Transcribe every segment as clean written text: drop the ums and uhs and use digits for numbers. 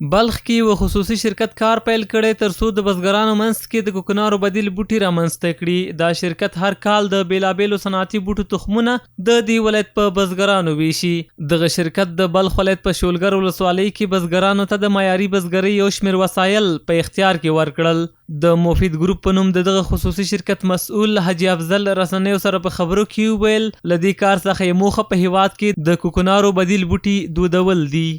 بلخ کې یو خصوصي شرکت کار پیل کړی تر څو د بزګرانو منځ کې د کوکنارو بدیل بوټي رامنځته کړي. دا شرکت هر کال د بیلابیلو صنعتي بوټو تخمونه د دې ولایت په بزګرانو ویشي. دغه شرکت د بلخ ولایت په شولګر ولسوالۍ کې بزګرانو ته د معیاري بزګرۍ یو شمېر وسایل په اختیار کې ورکړل. د مفید ګروپ په نوم دغه خصوصي شرکت مسؤل حاجی افضل رسنیو سره په خبرو کې وویل له دې کار څخه یې موخه په هیواد کې د کوکنارو بدیل بوټي دودول دي.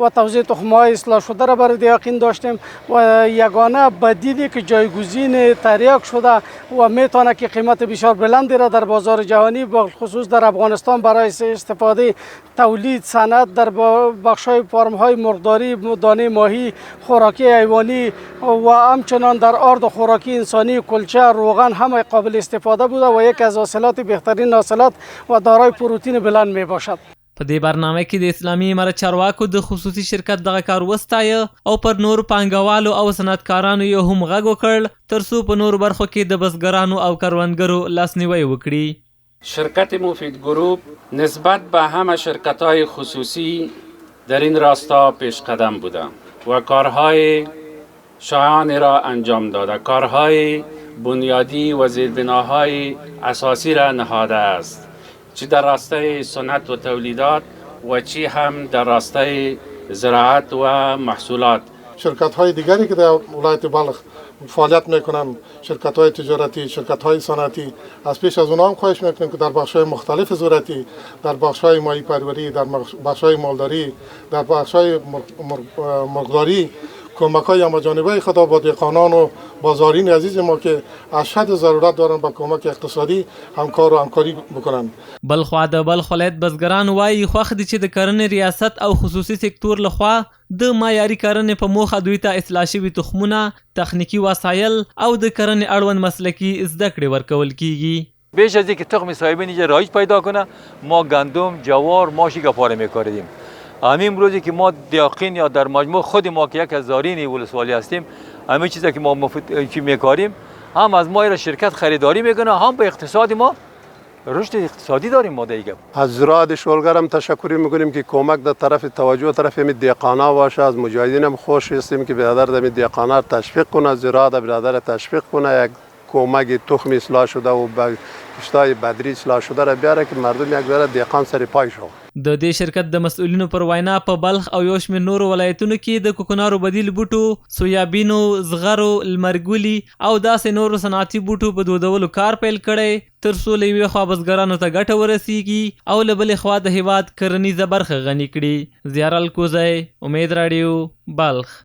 و توزیع تخم‌های اصلاح شده را برای یقین داشتیم و یگانه بدیلی که جایگزین تریاک شده و میتونه که قیمت بسیار بلندی را در بازار جهانی خصوص در افغانستان برای استفاده تولید صنعت در بخش‌های فارم‌های مرغداری، دانه ماهی، خوراکی حیوانی و همچنان در آرد خوراکی انسانی، کلچه، روغن همه قابل استفاده بوده و یک از حاصلات بهترین حاصلات و دارای پروتئین بلند می باشد. په دې برنامه کې د اسلامي امارت چارواکو د خصوصي شرکت دغه کار وستایه او پر نور پانګوالو او صنعتکارانو یې هم غږ وکړ تر څو په نور برخو کې د بزګرانو او کروندګرو لاسنیوی وکړي. شرکت مفید گروپ نسبت به همه شرکت‌های خصوصی در این راستا پیش قدم بوده و کارهای شایانی را انجام داده، کارهای بنیادی و زیربناهای اساسی را نهاده است، چی در راستای صنعت و تولیدات و چی هم در راستای زراعت و محصولات. شرکت‌های دیگری که در ولایت بلخ فعالیت میکنن، شرکت‌های تجارتی، شرکت‌های صنعتی، از پیش از اونها هم خواهش میکنیم که در بخش‌های مختلف صورتی، در بخش‌های ماهی پروری، در بخش‌های مالداری، در بخش‌های مرغداری کمک‌های همه‌جانبه خود با دهقانان و بازارین عزیز ما که اشد ضرورت دارن با کمک اقتصادی همکار و همکاری بکنن. بلخوا د بلخ ولایت بزګران وایي خوښ دي چې د کرنې ریاست او خصوصي سکتور لخوا د معیاري کرنې په موخه دوی ته اصلاح شوي تخمونه، تخنیکي وسایل او د کرنې اړوند مسلکي زده کړې ورکول کیږي. بیش از اینکه تخم صاحبین اینجا رایج پیدا کنه، ما گندم، جوار، ماشی گپاره میکاردیم. همین روزی که ما دیاقین یا در مجموع خود ما که یک از زارین ولسوالی هستیم، همه چیزی که ما مفید میکاریم هم از ما را شرکت خریداری میکنه، هم به اقتصاد ما رشد اقتصادی داریم. ما دیگه از زراعت شولگر هم تشکر میکنیم که کمک در طرف توجه طرف می دیقانا باشه. از مجاهدین هم خوش هستیم که برادر در دیقانا تشویق کنه، زراعت برادر تشویق کنه، یک کمک تخم اصلاح شده و کشتای بدری اصلاح شده را بیاره که مردم یک ذره دیقان سر پای شو. د دې شرکت د مسؤلینو پر وینا په بلخ او یو شمېر نورو ولایتونو کې د کوکنارو بدیل بوټو، سویابینو، زغرو، لمرګولي او داسې نورو صنعتي بوټو په دودولو کار پیل کړی تر څو له یوې خوا بزګرانو ته ګټه ورسیږي او له بلې خوا د هیواد کرنیزه برخه غني کړي. زیار الکوزی، امید راډیو، بلخ.